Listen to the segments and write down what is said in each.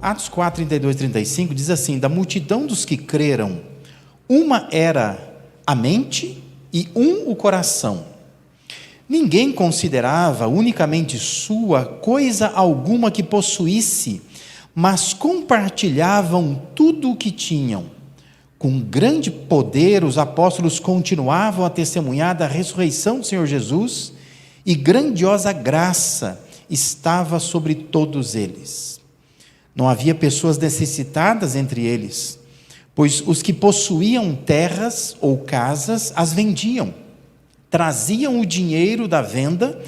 Atos 4, 32 e 35 diz assim: da multidão dos que creram, uma era a mente e um o coração. Ninguém considerava unicamente sua coisa alguma que possuísse, mas compartilhavam tudo o que tinham. Com grande poder, os apóstolos continuavam a testemunhar da ressurreição do Senhor Jesus, e grandiosa graça estava sobre todos eles. Não havia pessoas necessitadas entre eles, pois os que possuíam terras ou casas as vendiam, traziam o dinheiro da venda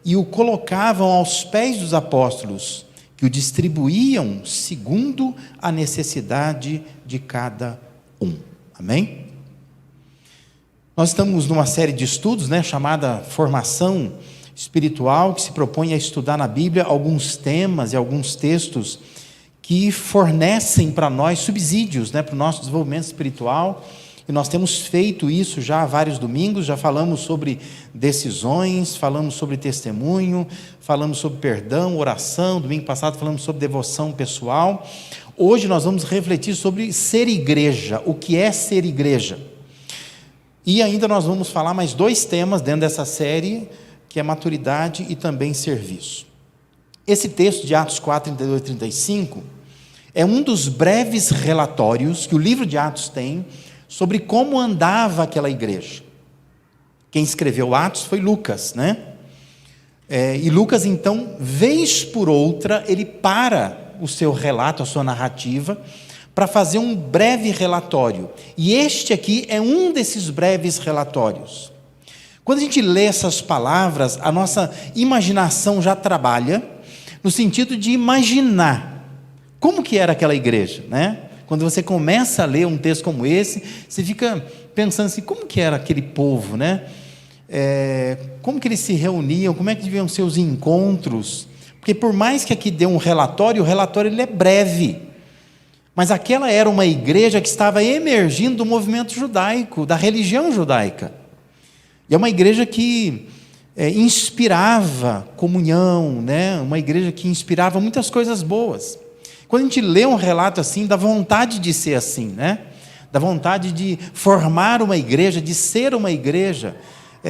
e o colocavam aos pés dos apóstolos, que o distribuíam segundo a necessidade de cada um. Amém? Nós estamos numa série de estudos, chamada Formação Espiritual, que se propõe a estudar na Bíblia alguns temas e alguns textos que fornecem para nós subsídios, para o nosso desenvolvimento espiritual, e nós temos feito isso já há vários domingos. Já falamos sobre decisões, falamos sobre testemunho, falamos sobre perdão, oração. Domingo passado falamos sobre devoção pessoal. Hoje nós vamos refletir sobre ser igreja, o que é ser igreja. E ainda nós vamos falar mais 2 temas dentro dessa série, que é maturidade e também serviço. Esse texto de Atos 4, 32 e 35 é um dos breves relatórios que o livro de Atos tem sobre como andava aquela igreja. Quem escreveu Atos foi Lucas, e Lucas, então, vez por outra, ele para o seu relato, a sua narrativa, para fazer um breve relatório. E este aqui é um desses breves relatórios. Quando a gente lê essas palavras, a nossa imaginação já trabalha no sentido de imaginar como que era aquela igreja, Quando você começa a ler um texto como esse, você fica pensando assim, como que era aquele povo, como que eles se reuniam, como é que deviam ser os encontros? Porque por mais que aqui dê um relatório, o relatório ele é breve, mas aquela era uma igreja que estava emergindo do movimento judaico, da religião judaica, e é uma igreja que inspirava comunhão, uma igreja que inspirava muitas coisas boas. Quando a gente lê um relato assim, dá vontade de ser assim, dá vontade de formar uma igreja, de ser uma igreja,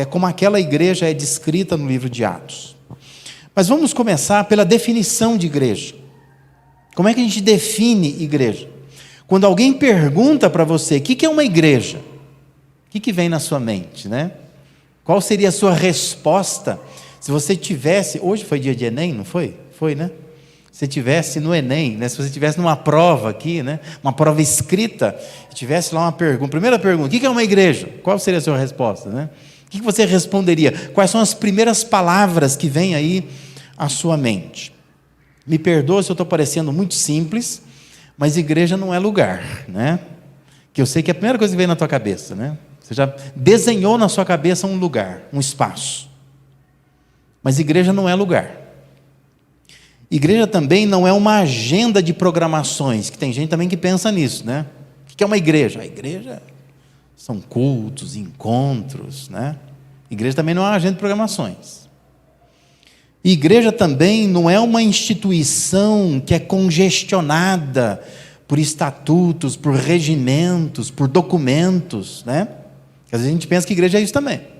como aquela igreja é descrita no livro de Atos. Mas vamos começar pela definição de igreja. Como é que a gente define igreja? Quando alguém pergunta para você, o que é uma igreja? O que vem na sua mente, Qual seria a sua resposta se você tivesse... Hoje foi dia de Enem, não foi? Foi, Se você estivesse no Enem, se você estivesse numa prova aqui, uma prova escrita, e tivesse lá uma pergunta, primeira pergunta, o que é uma igreja? Qual seria a sua resposta? O que você responderia? Quais são as primeiras palavras que vêm aí à sua mente? Me perdoa se eu estou parecendo muito simples, mas igreja não é lugar, Que eu sei que é a primeira coisa que vem na tua cabeça, Você já desenhou na sua cabeça um lugar, um espaço. Mas igreja não é lugar. Igreja também não é uma agenda de programações, que tem gente também que pensa nisso, O que é uma igreja? A igreja são cultos, encontros, Igreja também não é uma agenda de programações. Igreja também não é uma instituição que é congestionada por estatutos, por regimentos, por documentos, Às vezes a gente pensa que igreja é isso também.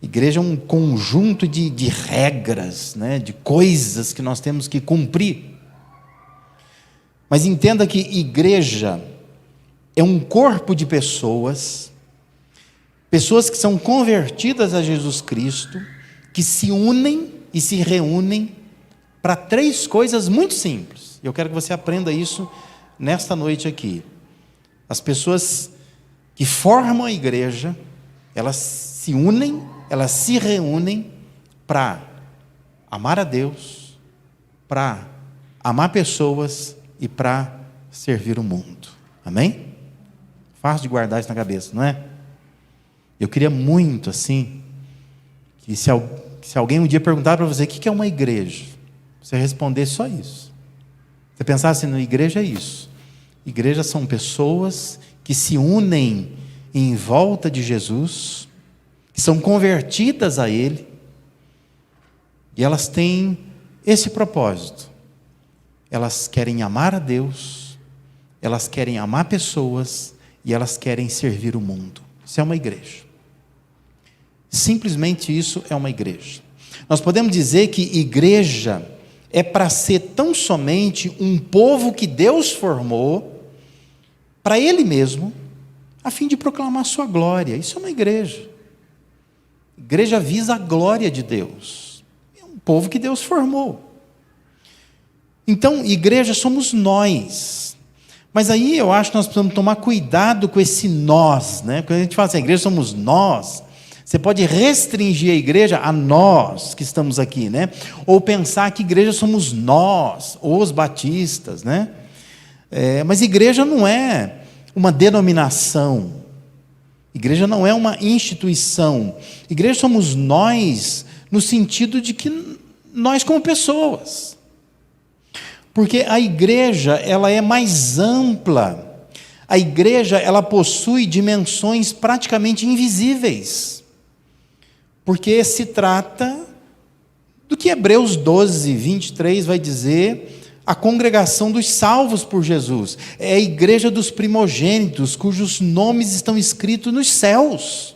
Igreja é um conjunto de regras, de coisas que nós temos que cumprir. Mas entenda que igreja é um corpo de pessoas que são convertidas a Jesus Cristo, que se unem e se reúnem para 3 coisas muito simples. Eu quero que você aprenda isso nesta noite aqui. As pessoas que formam a igreja, elas se unem, elas se reúnem para amar a Deus, para amar pessoas e para servir o mundo. Amém? Fácil de guardar isso na cabeça, não é? Eu queria muito, assim, que se alguém um dia perguntar para você o que é uma igreja, você responder só isso. Você pensar assim, na igreja é isso. Igrejas são pessoas que se unem em volta de Jesus, que são convertidas a Ele, e elas têm esse propósito. Elas querem amar a Deus, elas querem amar pessoas, e elas querem servir o mundo. Isso é uma igreja. Simplesmente isso é uma igreja. Nós podemos dizer que igreja é para ser tão somente um povo que Deus formou para Ele mesmo, a fim de proclamar a sua glória. Isso é uma igreja. Igreja visa a glória de Deus. É um povo que Deus formou. Então, igreja somos nós. Mas aí eu acho que nós precisamos tomar cuidado com esse nós, né? Quando a gente fala assim, a igreja somos nós, você pode restringir a igreja a nós que estamos aqui, né? Ou pensar que igreja somos nós, os batistas, né? Mas igreja não é uma denominação. Igreja não é uma instituição. Igreja somos nós no sentido de que nós como pessoas. Porque a igreja, ela é mais ampla. A igreja, ela possui dimensões praticamente invisíveis. Porque se trata do que Hebreus 12, 23 vai dizer, a congregação dos salvos por Jesus. É a igreja dos primogênitos, cujos nomes estão escritos nos céus.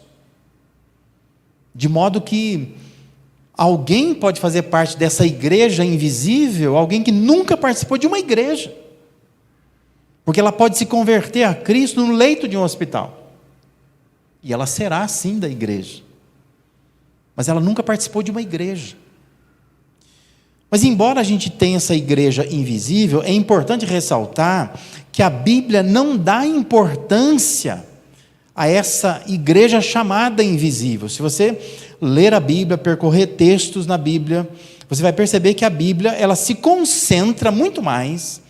De modo que alguém pode fazer parte dessa igreja invisível, alguém que nunca participou de uma igreja. Porque ela pode se converter a Cristo no leito de um hospital. E ela será sim da igreja. Mas ela nunca participou de uma igreja. Mas embora a gente tenha essa igreja invisível, é importante ressaltar que a Bíblia não dá importância a essa igreja chamada invisível. Se você ler a Bíblia, percorrer textos na Bíblia, você vai perceber que a Bíblia, ela se concentra muito mais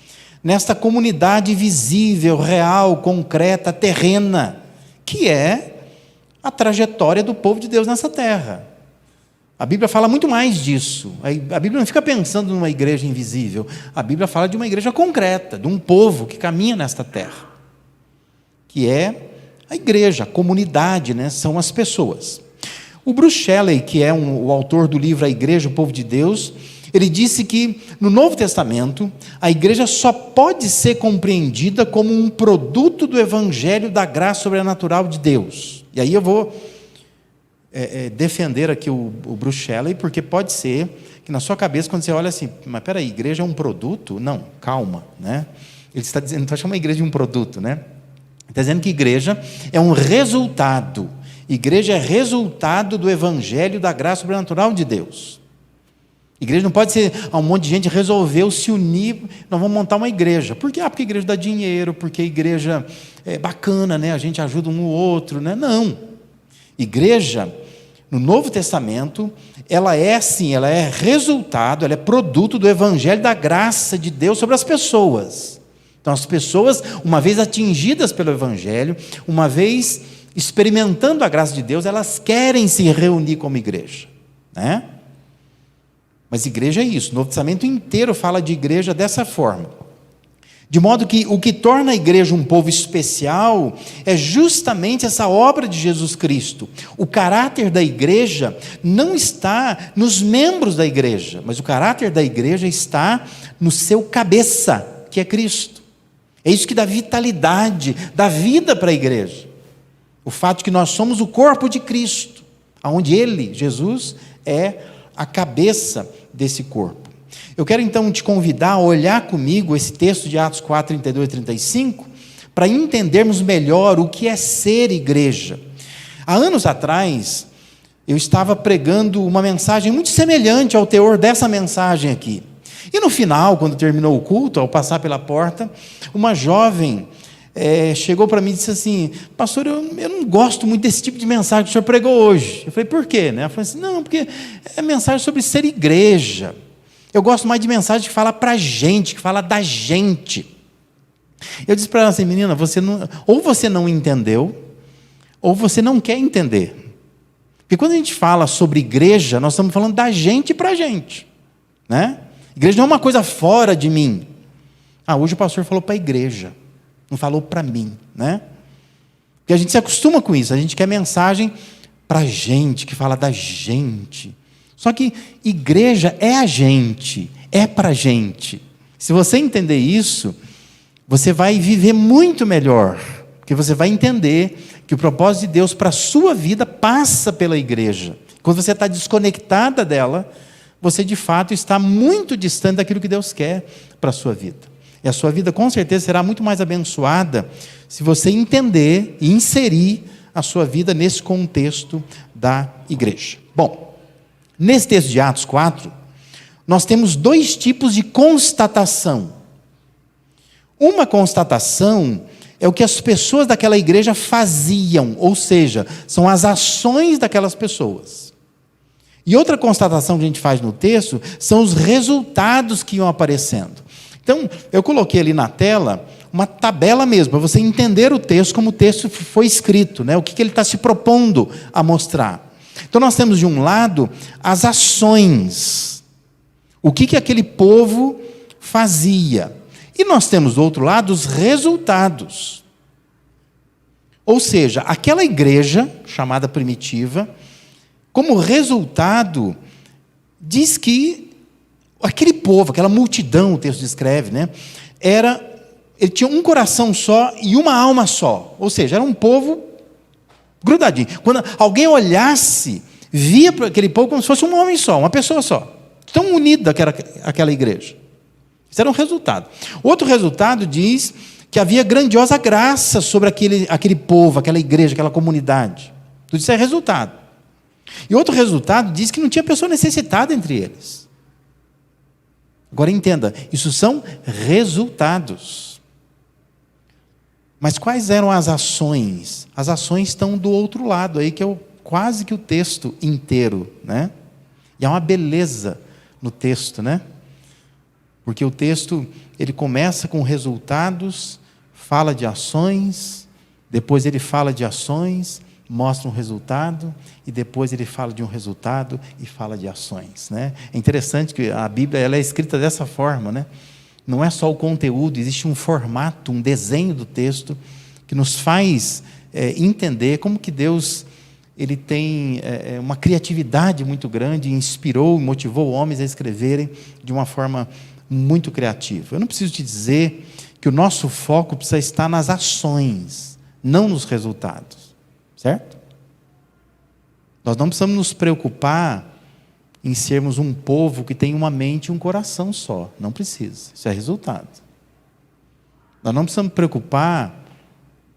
nesta comunidade visível, real, concreta, terrena, que é a trajetória do povo de Deus nessa terra. A Bíblia fala muito mais disso. A Bíblia não fica pensando numa igreja invisível. A Bíblia fala de uma igreja concreta, de um povo que caminha nesta terra, que é a igreja, a comunidade, né? São as pessoas. O Bruce Shelley, que é o autor do livro A Igreja, o Povo de Deus, ele disse que no Novo Testamento a igreja só pode ser compreendida como um produto do Evangelho da graça sobrenatural de Deus. E aí eu vou defender aqui o Bruce Shelley, porque pode ser que na sua cabeça, quando você olha assim, mas peraí, igreja é um produto? Não, calma, né? Ele está dizendo, não está chamando a igreja de um produto, né? Ele está dizendo que igreja é um resultado. Igreja é resultado do Evangelho da graça sobrenatural de Deus. Igreja não pode ser, um monte de gente resolveu se unir, nós vamos montar uma igreja. Por quê? Porque a igreja dá dinheiro, porque a igreja é bacana, né? A gente ajuda um ao outro, né? Não. Igreja, no Novo Testamento, ela é resultado, ela é produto do Evangelho da graça de Deus sobre as pessoas. Então as pessoas, uma vez atingidas pelo Evangelho, uma vez experimentando a graça de Deus, elas querem se reunir como igreja, né? Mas igreja é isso, o Novo Testamento inteiro fala de igreja dessa forma. De modo que o que torna a igreja um povo especial é justamente essa obra de Jesus Cristo. O caráter da igreja não está nos membros da igreja, mas o caráter da igreja está no seu cabeça, que é Cristo. É isso que dá vitalidade, dá vida para a igreja. O fato de que nós somos o corpo de Cristo, onde Ele, Jesus, é a cabeça desse corpo. Eu quero então te convidar a olhar comigo esse texto de Atos 4, 32 e 35, para entendermos melhor o que é ser igreja. Há anos atrás, eu estava pregando uma mensagem muito semelhante ao teor dessa mensagem aqui. E no final, quando terminou o culto, ao passar pela porta, uma jovem chegou para mim e disse assim: pastor, eu não gosto muito desse tipo de mensagem que o senhor pregou hoje. Eu falei, por quê? Ela falou assim, não, porque é mensagem sobre ser igreja. Eu gosto mais de mensagem que fala para a gente, que fala da gente. Eu disse para ela assim: menina, ou você não entendeu, ou você não quer entender. Porque quando a gente fala sobre igreja, nós estamos falando da gente para a gente, né? Igreja não é uma coisa fora de mim. Hoje o pastor falou para a igreja, não falou para mim, né? Porque a gente se acostuma com isso, a gente quer mensagem para a gente, que fala da gente. Só que igreja é a gente, é para a gente. Se você entender isso, você vai viver muito melhor, porque você vai entender que o propósito de Deus para a sua vida passa pela igreja. Quando você está desconectada dela, você de fato está muito distante daquilo que Deus quer para a sua vida. E a sua vida com certeza será muito mais abençoada se você entender e inserir a sua vida nesse contexto da igreja. Bom, nesse texto de Atos 4, nós temos dois tipos de constatação. Uma constatação é o que as pessoas daquela igreja faziam, ou seja, são as ações daquelas pessoas. E outra constatação que a gente faz no texto são os resultados que iam aparecendo. Então, eu coloquei ali na tela uma tabela mesmo, para você entender o texto, como o texto foi escrito, né? O que ele está se propondo a mostrar. Então, nós temos de um lado as ações, o que aquele povo fazia. E nós temos do outro lado os resultados. Ou seja, aquela igreja, chamada primitiva, como resultado, diz que aquele povo, aquela multidão, o texto descreve, né, ele tinha um coração só e uma alma só. Ou seja, era um povo grudadinho. Quando alguém olhasse, via para aquele povo como se fosse um homem só, uma pessoa só. Tão unida que era aquela igreja. Isso era um resultado. Outro resultado diz que havia grandiosa graça sobre aquele povo, aquela igreja, aquela comunidade. Tudo isso é resultado. E outro resultado diz que não tinha pessoa necessitada entre eles. Agora entenda, isso são resultados. Mas quais eram as ações? As ações estão do outro lado, aí que é quase que o texto inteiro, né? E há uma beleza no texto, né? Porque o texto, ele começa com resultados, fala de ações, depois ele fala de ações, mostra um resultado, e depois ele fala de um resultado e fala de ações, né? É interessante que a Bíblia ela é escrita dessa forma, né? Não é só o conteúdo, existe um formato, um desenho do texto, que nos faz entender como que Deus ele tem uma criatividade muito grande, inspirou e motivou homens a escreverem de uma forma muito criativo. Eu não preciso te dizer que o nosso foco precisa estar nas ações, não nos resultados, certo? Nós não precisamos nos preocupar em sermos um povo que tem uma mente e um coração só, não precisa, isso é resultado. Nós não precisamos preocupar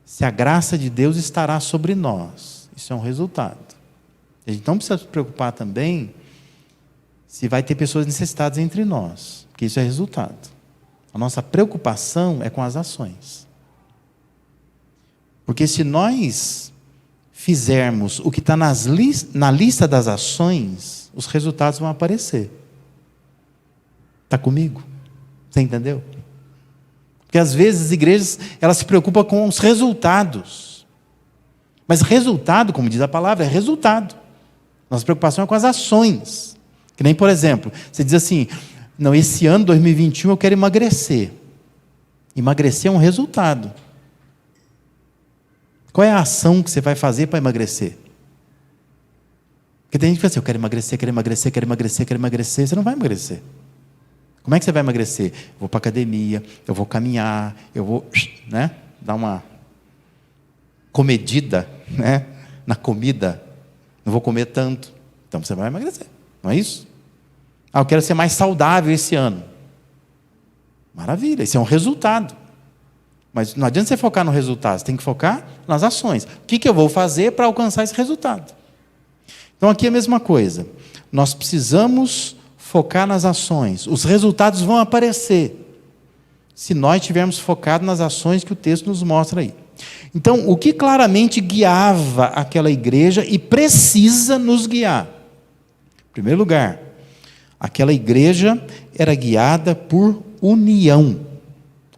se a graça de Deus estará sobre nós, isso é um resultado. A gente não precisa se preocupar também se vai ter pessoas necessitadas entre nós, porque isso é resultado. A nossa preocupação é com as ações. Porque se nós fizermos o que está na lista das ações, os resultados vão aparecer. Está comigo? Você entendeu? Porque às vezes as igrejas elas se preocupam com os resultados. Mas resultado, como diz a palavra, é resultado. Nossa preocupação é com as ações. Que nem, por exemplo, você diz assim: não, esse ano, 2021, eu quero emagrecer. Emagrecer é um resultado. Qual é a ação que você vai fazer para emagrecer? Porque tem gente que fala assim: eu quero emagrecer, quero emagrecer, quero emagrecer, quero emagrecer. Você não vai emagrecer. Como é que você vai emagrecer? Eu vou para a academia, eu vou caminhar, eu vou, né, dar uma comedida, né, na comida. Não vou comer tanto. Então você vai emagrecer. Não é isso? Eu quero ser mais saudável esse ano. Maravilha, isso é um resultado. Mas não adianta você focar no resultado, você tem que focar nas ações. O que eu vou fazer para alcançar esse resultado? Então aqui é a mesma coisa. Nós precisamos focar nas ações. Os resultados vão aparecer se nós estivermos focados nas ações que o texto nos mostra aí. Então, o que claramente guiava aquela igreja e precisa nos guiar? Em primeiro lugar, aquela igreja era guiada por união.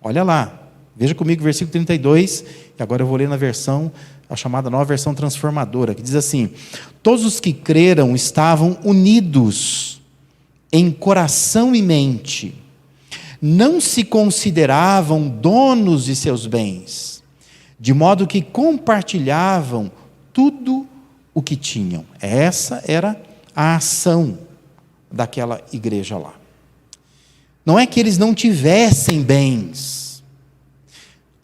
Olha lá, Veja comigo o versículo 32, e agora eu vou ler na versão, a chamada nova versão transformadora, que diz assim: todos os que creram estavam unidos em coração e mente, não se consideravam donos de seus bens, de modo que compartilhavam tudo o que tinham. Essa era a ação daquela igreja lá. Não é que eles não tivessem bens,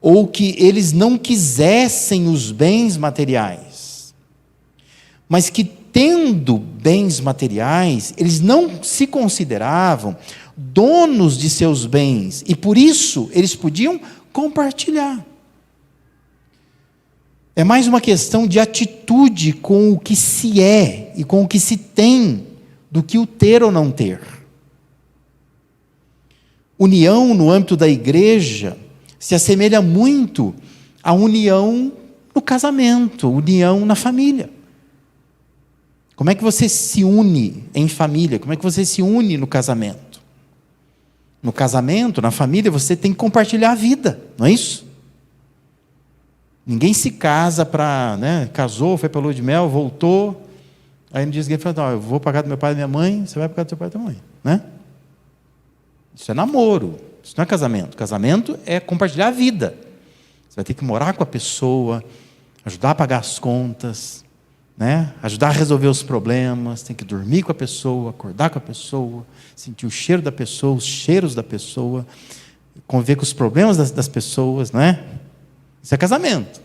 ou que eles não quisessem os bens materiais, mas que, tendo bens materiais, eles não se consideravam donos de seus bens, e por isso eles podiam compartilhar. É mais uma questão de atitude com o que se é e com o que se tem, do que o ter ou não ter. União no âmbito da igreja se assemelha muito à união no casamento, união na família. Como é que você se une em família? Como é que você se une no casamento? No casamento, na família, você tem que compartilhar a vida, não é isso? Ninguém se casa para, casou, foi para a lua de mel, voltou, aí no dia seguinte fala: eu vou pagar do meu pai e da minha mãe, você vai pagar do seu pai e da tua mãe, né? Isso é namoro, isso não é casamento. Casamento é compartilhar a vida. Você vai ter que morar com a pessoa, ajudar a pagar as contas, ajudar a resolver os problemas, tem que dormir com a pessoa, acordar com a pessoa, sentir o cheiro da pessoa, os cheiros da pessoa, conviver com os problemas das pessoas, não é? Isso é casamento,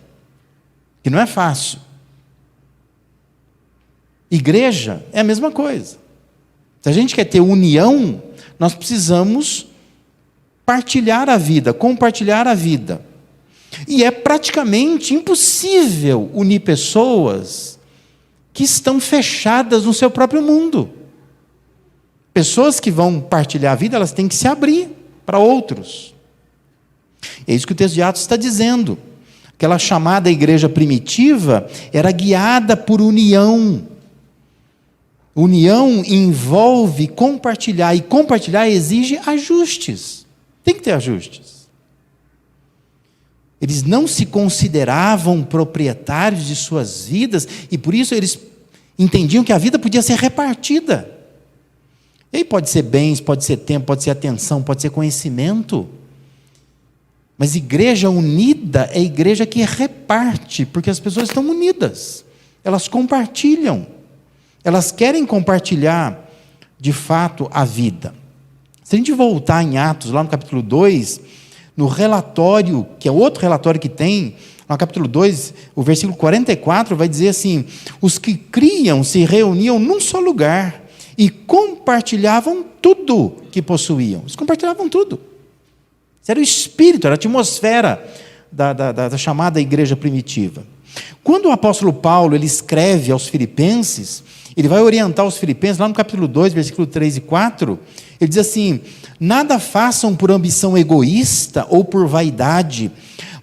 que não é fácil. Igreja é a mesma coisa. Se a gente quer ter união, nós precisamos partilhar a vida, compartilhar a vida. E é praticamente impossível unir pessoas que estão fechadas no seu próprio mundo. Pessoas que vão partilhar a vida, elas têm que se abrir para outros. É isso que o texto de Atos está dizendo. Aquela chamada igreja primitiva era guiada por união. União envolve compartilhar, e compartilhar exige ajustes. Tem que ter ajustes. Eles não se consideravam proprietários de suas vidas, e por isso eles entendiam que a vida podia ser repartida. E aí pode ser bens, pode ser tempo, pode ser atenção, pode ser conhecimento. Mas igreja unida é igreja que reparte, porque as pessoas estão unidas. Elas compartilham. Elas querem compartilhar, de fato, a vida. Se a gente voltar em Atos, lá no capítulo 2, no relatório, que é outro relatório que tem, no capítulo 2, o versículo 44, vai dizer assim: os que criam se reuniam num só lugar e compartilhavam tudo que possuíam. Eles compartilhavam tudo. Isso era o espírito, era a atmosfera da chamada igreja primitiva. Quando o apóstolo Paulo ele escreve aos filipenses, ele vai orientar os filipenses, lá no capítulo 2, versículo 3 e 4, ele diz assim: nada façam por ambição egoísta ou por vaidade,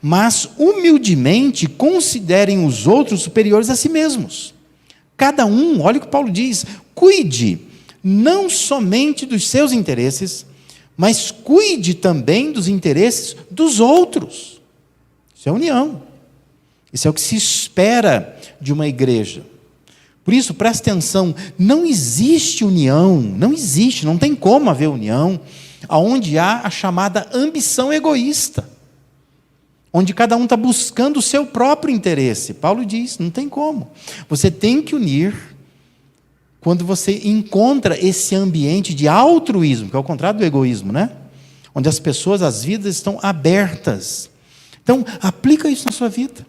mas humildemente considerem os outros superiores a si mesmos. Cada um, olha o que Paulo diz, cuide não somente dos seus interesses, mas cuide também dos interesses dos outros. Isso é união. Isso é o que se espera de uma igreja. Por isso, presta atenção, não existe união, não tem como haver união, onde há a chamada ambição egoísta, onde cada um está buscando o seu próprio interesse. Paulo diz, não tem como. Você tem que unir quando você encontra esse ambiente de altruísmo, que é o contrário do egoísmo, onde as pessoas, as vidas estão abertas. Então, aplica isso na sua vida.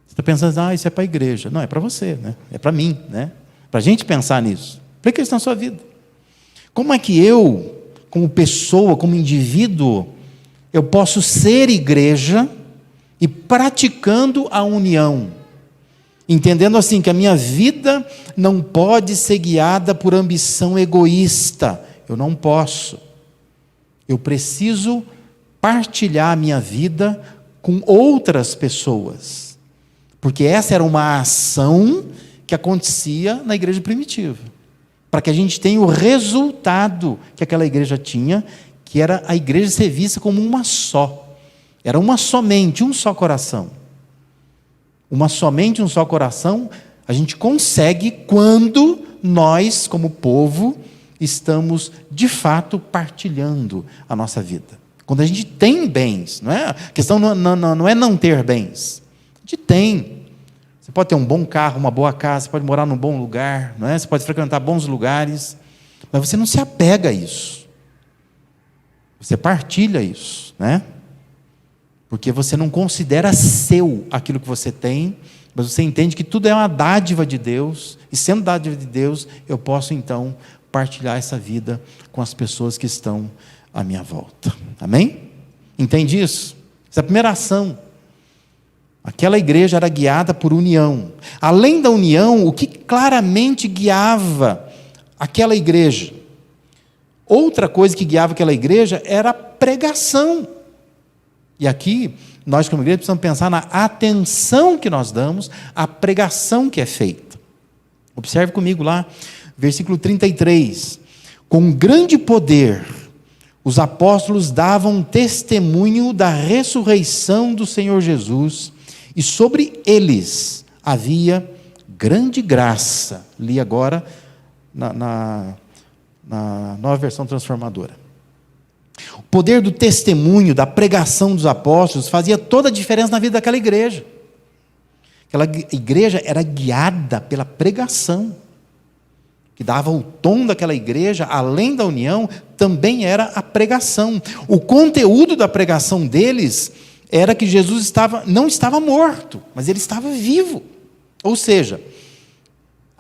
Você está pensando, isso é para a igreja. Não, é para você, é para mim, para a gente pensar nisso. Aplica isso na sua vida. Como é que eu, como pessoa, como indivíduo, eu posso ser igreja e praticando a união? Entendendo assim que a minha vida não pode ser guiada por ambição egoísta. Eu não posso. Eu preciso partilhar a minha vida com outras pessoas. Porque essa era uma ação que acontecia na igreja primitiva. Para que a gente tenha o resultado que aquela igreja tinha, que era a igreja ser vista como uma só. Era uma somente, um só coração. Uma somente, um só coração, a gente consegue quando nós, como povo, estamos de fato partilhando a nossa vida. Quando a gente tem bens, não é? A questão não é não ter bens. A gente tem. Você pode ter um bom carro, uma boa casa, você pode morar num bom lugar, não é? Você pode frequentar bons lugares, mas você não se apega a isso. Você partilha isso, né? Porque você não considera seu aquilo que você tem, mas você entende que tudo é uma dádiva de Deus, e sendo dádiva de Deus, eu posso então partilhar essa vida com as pessoas que estão à minha volta. Amém? Entende isso? Essa é a primeira ação. Aquela igreja era guiada por união. Além da união, o que claramente guiava aquela igreja? Outra coisa que guiava aquela igreja era a pregação. E aqui, nós como igreja precisamos pensar na atenção que nós damos à pregação que é feita. Observe comigo lá, versículo 33. Com grande poder, os apóstolos davam testemunho da ressurreição do Senhor Jesus, e sobre eles havia grande graça. Li agora na Nova Versão Transformadora. O poder do testemunho, da pregação dos apóstolos, fazia toda a diferença na vida daquela igreja. Aquela igreja era guiada pela pregação, que dava o tom daquela igreja, além da união, também era a pregação. O conteúdo da pregação deles era que Jesus não estava morto, mas ele estava vivo. Ou seja,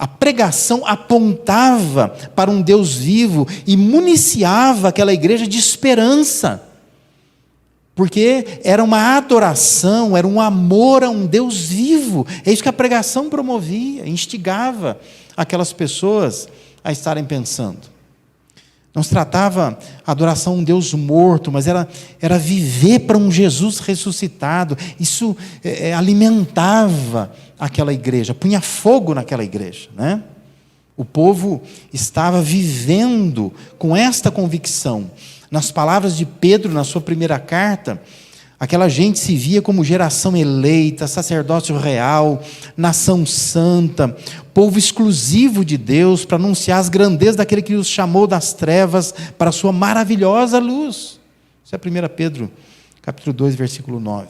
a pregação apontava para um Deus vivo e municiava aquela igreja de esperança, porque era uma adoração, era um amor a um Deus vivo. É isso que a pregação promovia, instigava aquelas pessoas a estarem pensando. Não se tratava a adoração a um Deus morto, mas era viver para um Jesus ressuscitado. Isso alimentava aquela igreja, punha fogo naquela igreja, né? O povo estava vivendo com esta convicção. Nas palavras de Pedro, na sua primeira carta, aquela gente se via como geração eleita, sacerdócio real, nação santa, povo exclusivo de Deus, para anunciar as grandezas daquele que os chamou das trevas para a sua maravilhosa luz. Isso é 1 Pedro, capítulo 2, versículo 9.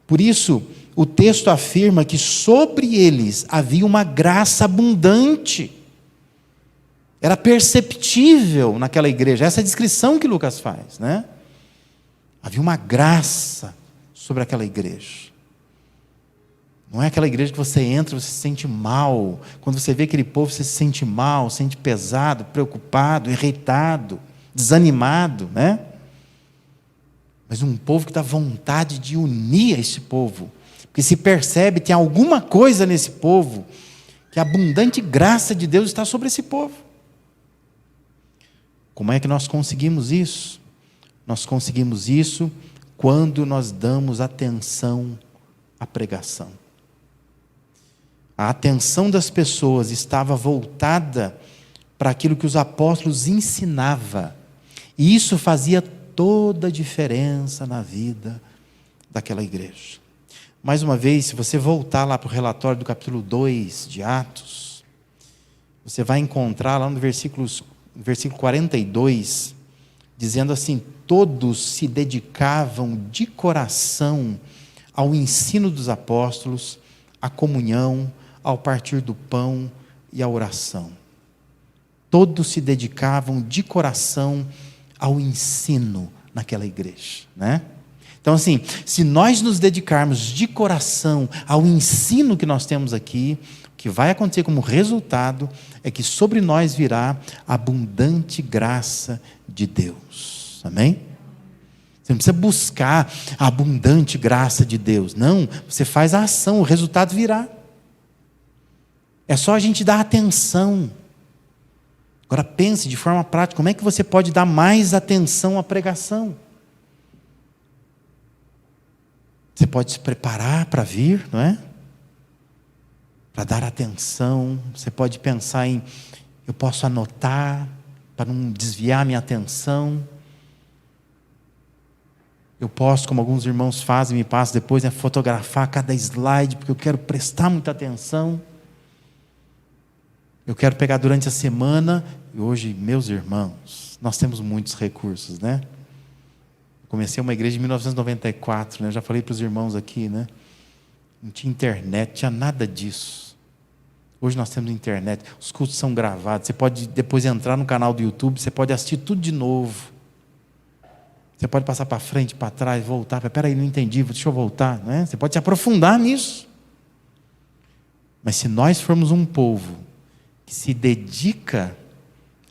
Por isso, o texto afirma que sobre eles havia uma graça abundante. Era perceptível naquela igreja, essa é a descrição que Lucas faz, né? Havia uma graça sobre aquela igreja. Não é aquela igreja que você entra e você se sente mal. Quando você vê aquele povo, você se sente mal, se sente pesado, preocupado, irritado, desanimado, né? Mas um povo que dá vontade de unir a esse povo. Porque se percebe que tem alguma coisa nesse povo, que a abundante graça de Deus está sobre esse povo. Como é que nós conseguimos isso? Nós conseguimos isso quando nós damos atenção à pregação. A atenção das pessoas estava voltada para aquilo que os apóstolos ensinavam. E isso fazia toda a diferença na vida daquela igreja. Mais uma vez, se você voltar lá para o relatório do capítulo 2 de Atos, você vai encontrar lá no versículo 42, dizendo assim: todos se dedicavam de coração ao ensino dos apóstolos, à comunhão, ao partir do pão e à oração. Todos se dedicavam de coração ao ensino naquela igreja, né? Então assim, se nós nos dedicarmos de coração ao ensino que nós temos aqui, o que vai acontecer como resultado é que sobre nós virá a abundante graça de Deus. Amém? Você não precisa buscar a abundante graça de Deus. Não, você faz a ação, o resultado virá. É só a gente dar atenção. Agora pense de forma prática, como é que você pode dar mais atenção à pregação? Você pode se preparar para vir, não é? Para dar atenção. Você pode pensar em, eu posso anotar, para não desviar minha atenção. Eu posso, como alguns irmãos fazem, me passam depois, fotografar cada slide, porque eu quero prestar muita atenção. Eu quero pegar durante a semana, e hoje, meus irmãos, nós temos muitos recursos, né? Comecei uma igreja em 1994, né? Eu já falei para os irmãos aqui, né? Não tinha internet, não tinha nada disso. Hoje nós temos internet, os cultos são gravados, você pode depois entrar no canal do YouTube, você pode assistir tudo de novo. Você pode passar para frente, para trás, voltar. Espera aí, não entendi, deixa eu voltar. Né? Você pode se aprofundar nisso. Mas se nós formos um povo que se dedica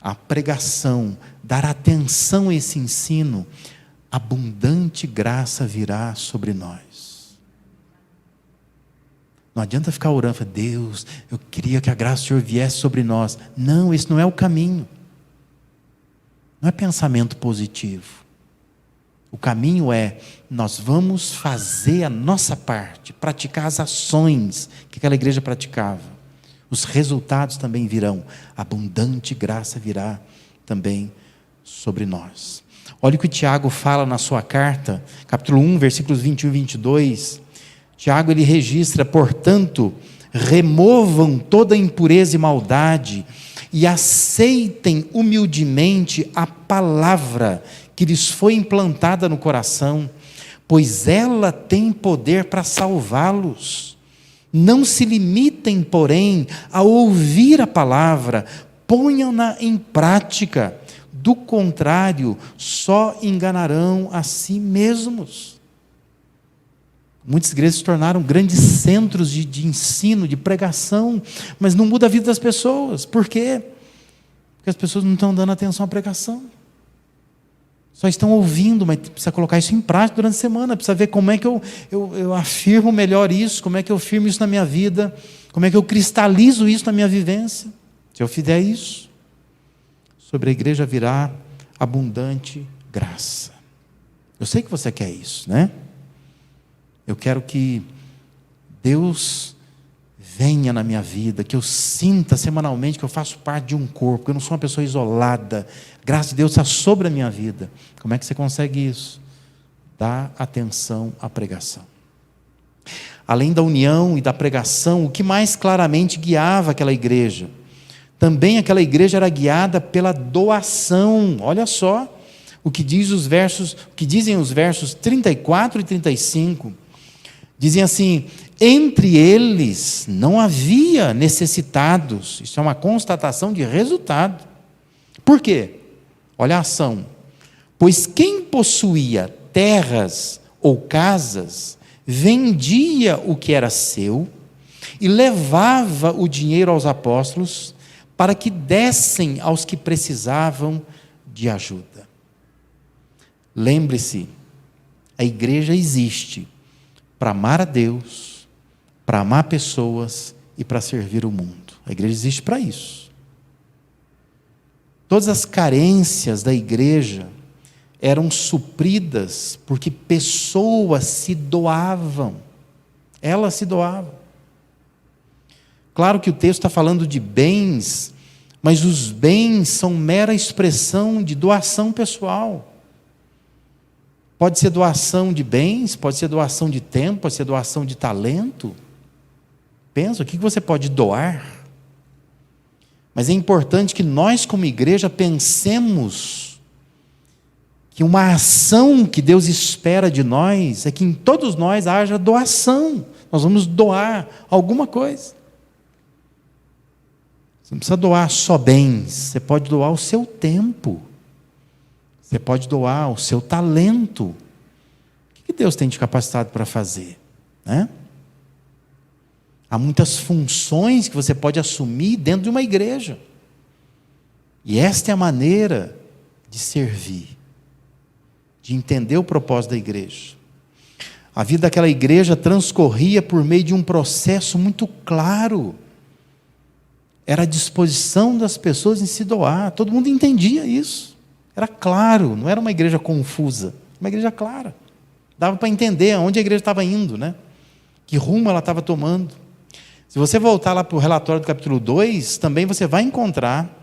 à pregação, dar atenção a esse ensino, abundante graça virá sobre nós. Não adianta ficar orando, Deus, eu queria que a graça do Senhor viesse sobre nós. Não, esse não é o caminho. Não é pensamento positivo. O caminho é, nós vamos fazer a nossa parte, praticar as ações que aquela igreja praticava. Os resultados também virão. Abundante graça virá também sobre nós. Olha o que o Tiago fala na sua carta, capítulo 1, versículos 21 e 22. Tiago, ele registra, portanto, removam toda impureza e maldade e aceitem humildemente a palavra que lhes foi implantada no coração, pois ela tem poder para salvá-los. Não se limitem, porém, a ouvir a palavra, ponham-na em prática, do contrário, só enganarão a si mesmos. Muitas igrejas se tornaram grandes centros de ensino, de pregação, mas não muda a vida das pessoas. Por quê? Porque as pessoas não estão dando atenção à pregação. Só estão ouvindo, mas precisa colocar isso em prática durante a semana, precisa ver como é que eu afirmo melhor isso, como é que eu firmo isso na minha vida, como é que eu cristalizo isso na minha vivência. Se eu fizer isso, sobre a igreja virá abundante graça. Eu sei que você quer isso, né? Eu quero que Deus venha na minha vida, que eu sinta semanalmente que eu faço parte de um corpo, que eu não sou uma pessoa isolada. Graça de Deus está sobre a minha vida. Como é que você consegue isso? Dá atenção à pregação. Além da união e da pregação, o que mais claramente guiava aquela igreja? Também aquela igreja era guiada pela doação. Olha só o que dizem os versos 34 e 35. Dizem assim: entre eles não havia necessitados. Isso é uma constatação de resultado. Por quê? Olha a ação. Pois quem possuía terras ou casas, vendia o que era seu e levava o dinheiro aos apóstolos para que dessem aos que precisavam de ajuda. Lembre-se, a igreja existe para amar a Deus, para amar pessoas e para servir o mundo. A igreja existe para isso. Todas as carências da igreja eram supridas porque pessoas se doavam. Elas se doavam. Claro que o texto está falando de bens, mas os bens são mera expressão de doação pessoal. Pode ser doação de bens, pode ser doação de tempo, pode ser doação de talento. Pensa, o que você pode doar? Mas é importante que nós, como igreja, pensemos que uma ação que Deus espera de nós é que em todos nós haja doação. Nós vamos doar alguma coisa. Você não precisa doar só bens, você pode doar o seu tempo. Você pode doar o seu talento. O que Deus tem te capacitado para fazer? Né? Há muitas funções que você pode assumir dentro de uma igreja. E esta é a maneira de servir, de entender o propósito da igreja. A vida daquela igreja transcorria por meio de um processo muito claro. Era a disposição das pessoas em se doar. Todo mundo entendia isso. Era claro, não era uma igreja confusa, uma igreja clara. Dava para entender aonde a igreja estava indo, né? Que rumo ela estava tomando. Se você voltar lá para o relatório do capítulo 2, também você vai encontrar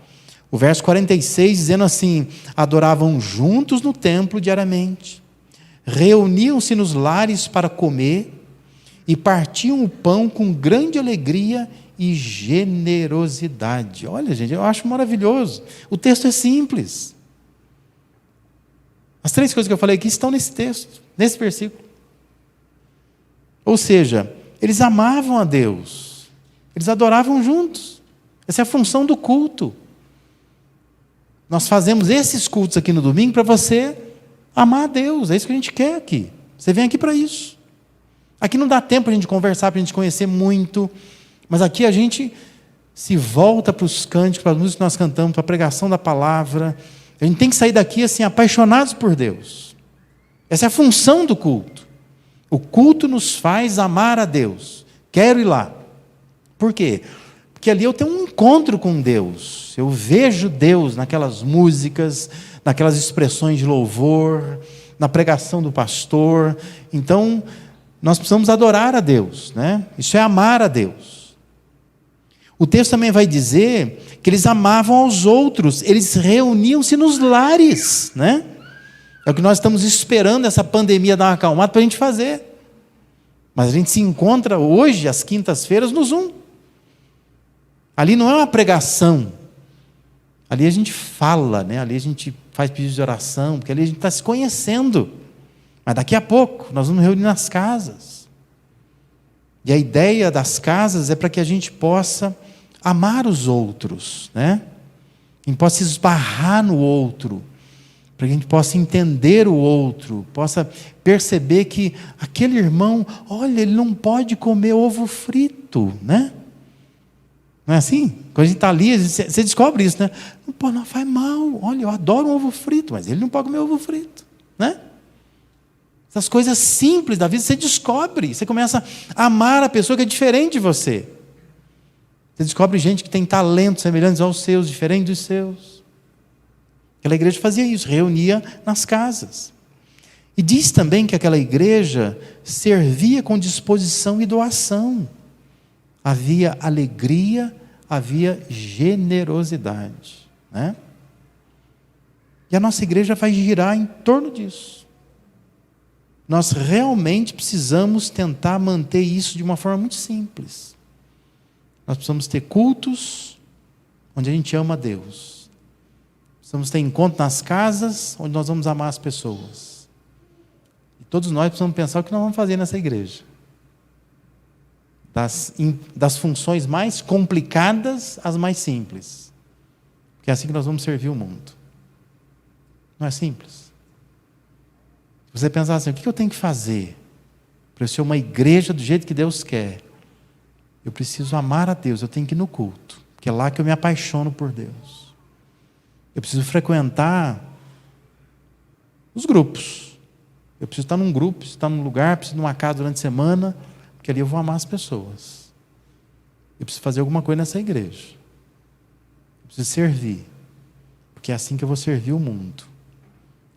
o verso 46 dizendo assim: adoravam juntos no templo diariamente, reuniam-se nos lares para comer e partiam o pão com grande alegria e generosidade. Olha, gente, eu acho maravilhoso. O texto é simples. As 3 coisas que eu falei aqui estão nesse texto, nesse versículo. Ou seja, eles amavam a Deus, eles adoravam juntos. Essa é a função do culto. Nós fazemos esses cultos aqui no domingo para você amar a Deus, é isso que a gente quer aqui. Você vem aqui para isso. Aqui não dá tempo para a gente conversar, para a gente conhecer muito, mas aqui a gente se volta para os cânticos, para as músicas que nós cantamos, para a pregação da palavra. A gente tem que sair daqui assim, apaixonados por Deus. Essa é a função do culto. O culto nos faz amar a Deus. Quero ir lá. Por quê? Porque ali eu tenho um encontro com Deus. Eu vejo Deus naquelas músicas, naquelas expressões de louvor, na pregação do pastor. Então, nós precisamos adorar a Deus, né? Isso é amar a Deus. O texto também vai dizer que eles amavam aos outros, eles reuniam-se nos lares, né? É o que nós estamos esperando essa pandemia dar uma acalmada para a gente fazer. Mas a gente se encontra hoje, às quintas-feiras, no Zoom. Ali não é uma pregação. Ali a gente fala, né? Ali a gente faz pedido de oração, porque ali a gente está se conhecendo. Mas daqui a pouco nós vamos reunir nas casas. E a ideia das casas é para que a gente possa amar os outros, né? A gente possa esbarrar no outro, para que a gente possa entender o outro, possa perceber que aquele irmão, olha, ele não pode comer ovo frito, né? Não é assim? Quando a gente está ali, você descobre isso, né? Pô, não faz mal, olha, eu adoro um ovo frito, mas ele não pode comer ovo frito, né? Essas coisas simples da vida, você descobre, você começa a amar a pessoa que é diferente de você. Você descobre gente que tem talentos semelhantes aos seus, diferentes dos seus. Aquela igreja fazia isso, reunia nas casas. E diz também que aquela igreja servia com disposição e doação. Havia alegria, havia generosidade, né? E a nossa igreja vai girar em torno disso. Nós realmente precisamos tentar manter isso de uma forma muito simples. Nós precisamos ter cultos onde a gente ama a Deus. Precisamos ter encontro nas casas onde nós vamos amar as pessoas. E todos nós precisamos pensar o que nós vamos fazer nessa igreja. Das funções mais complicadas às mais simples. Porque é assim que nós vamos servir o mundo. Não é simples? Se você pensar assim, o que eu tenho que fazer para eu ser uma igreja do jeito que Deus quer? Eu preciso amar a Deus, eu tenho que ir no culto, porque é lá que eu me apaixono por Deus. Eu preciso frequentar os grupos. Eu preciso estar num grupo, preciso estar num lugar, preciso ir numa casa durante a semana, porque ali eu vou amar as pessoas. Eu preciso fazer alguma coisa nessa igreja. Eu preciso servir, porque é assim que eu vou servir o mundo.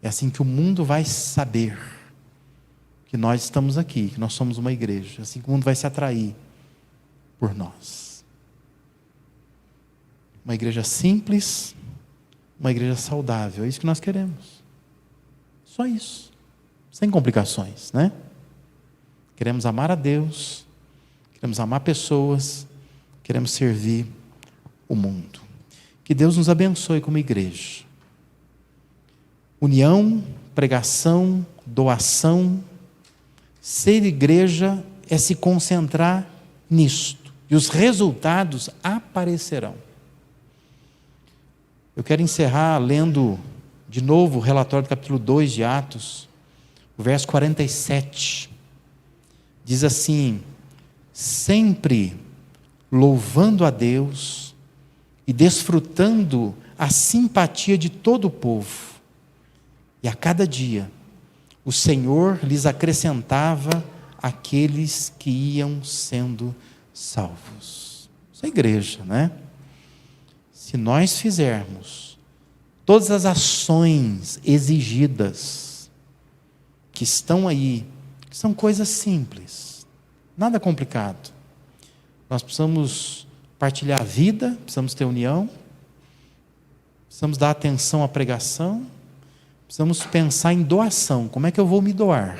É assim que o mundo vai saber que nós estamos aqui, que nós somos uma igreja. É assim que o mundo vai se atrair por nós. Uma igreja simples, uma igreja saudável. É isso que nós queremos. Só isso. Sem complicações, né? Queremos amar a Deus, queremos amar pessoas, queremos servir o mundo. Que Deus nos abençoe como igreja. União, pregação, doação. Ser igreja é se concentrar nisto. E os resultados aparecerão. Eu quero encerrar lendo de novo o relatório do capítulo 2 de Atos, o verso 47. Diz assim: sempre louvando a Deus e desfrutando a simpatia de todo o povo. E a cada dia, o Senhor lhes acrescentava aqueles que iam sendo salvos. Isso é igreja, né? Se nós fizermos todas as ações exigidas, que estão aí, que são coisas simples, nada complicado. Nós precisamos partilhar a vida, precisamos ter união, precisamos dar atenção à pregação, Precisamos pensar em doação. Como é que eu vou me doar?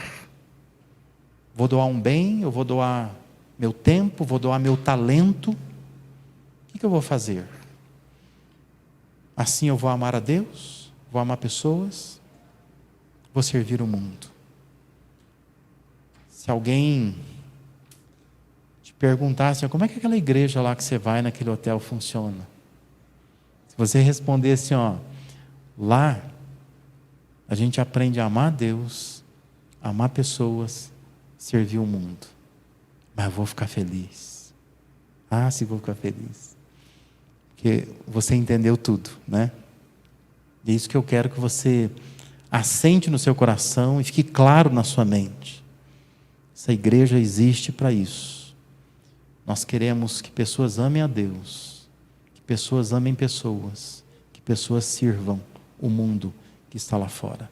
Vou doar um bem? Eu vou doar meu tempo? Vou doar meu talento? O que eu vou fazer? Assim eu vou amar a Deus? Vou amar pessoas? Vou servir o mundo? Se alguém te perguntasse, como é que aquela igreja lá que você vai naquele hotel funciona? Se você respondesse, lá a gente aprende a amar a Deus, a amar pessoas, servir o mundo. Mas eu vou ficar feliz. Se vou ficar feliz. Porque você entendeu tudo, né? E é isso que eu quero que você assente no seu coração e fique claro na sua mente. Essa igreja existe para isso. Nós queremos que pessoas amem a Deus, que pessoas amem pessoas, que pessoas sirvam o mundo que está lá fora.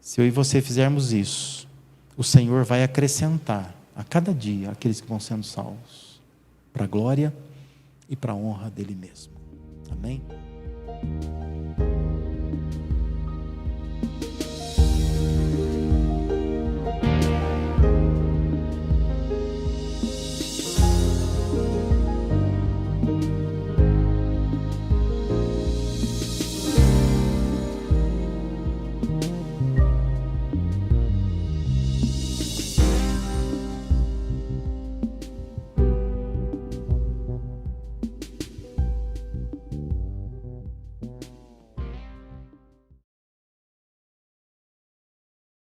Se eu e você fizermos isso, o Senhor vai acrescentar a cada dia aqueles que vão sendo salvos, para a glória e para a honra dele mesmo. Amém?